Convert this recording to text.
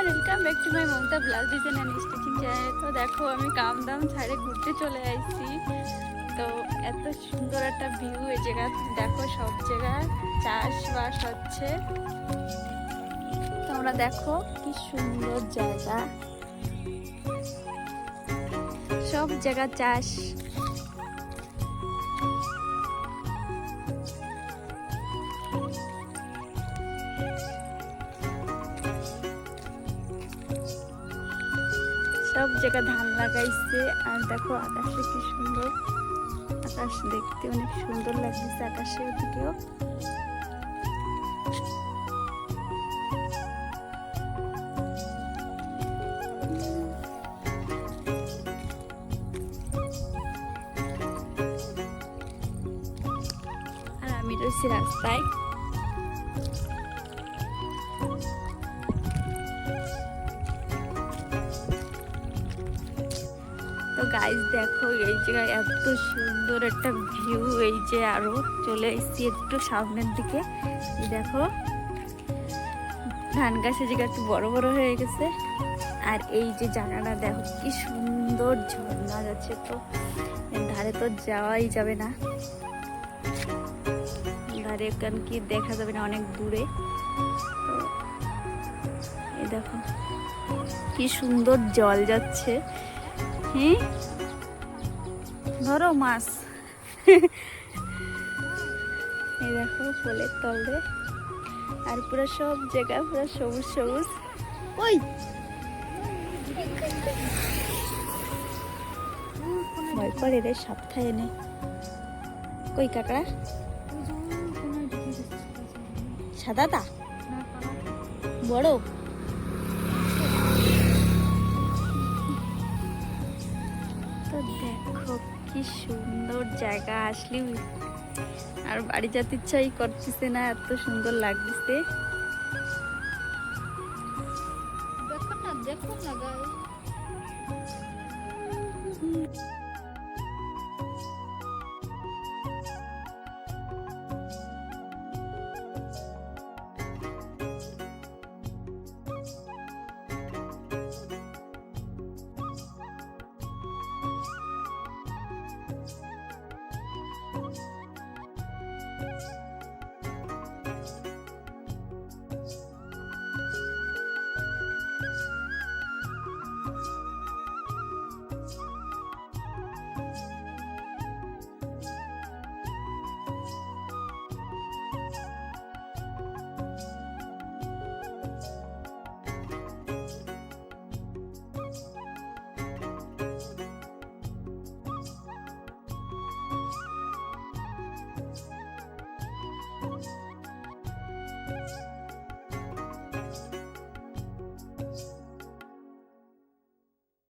Welcome back to my Mamata blouse design and stitching channel. তো দেখো আমি কাম দাম ছাড়ে ঘুরতে চলে আসছি। তো এত সুন্দর একটা ভিউ এই জায়গা, দেখো সব জায়গায় চাষবাস হচ্ছে। তোমরা দেখো কি সুন্দর জায়গা, সব জায়গা চাষ। সব জায়গা ধান লাগাইছে। আর দেখো আকাশে কি সুন্দর, আকাশ দেখতে অনেক সুন্দর লাগছে। আকাশের দিকেও আর আমি রয়েছি রাস্তায়। তো গাইস দেখো এই জায়গায় এত সুন্দর একটা ভিউ। এই যে আরো চলে এসেছি একটু সামনের দিকে। এই দেখো ধান গাছের জায়গা একটু বড় বড় হয়ে গেছে। আর এই যে জায়গাটা দেখো কি সুন্দর ঝর্ণা যাচ্ছে। তো ধারে তো যাওয়াই যাবে না, ধারে কারণ কি দেখা যাবে না, অনেক দূরে। তো এই দেখো কি সুন্দর জল যাচ্ছে। হ্যাঁ ধরো মাছ। এই দেখো পোলের তলে, আর পুরো সব জায়গা পুরো সবুজ সবুজ। ওই ভয় করে রে, সাপ্তাহে এনে কই কাকড়া সাদাটা বড়। তো দেখো কি সুন্দর জায়গা, আসলি আর বাড়ি যেতে ইচ্ছাই করতেছে না, এত সুন্দর লাগতেছে। দেখো না গাইস।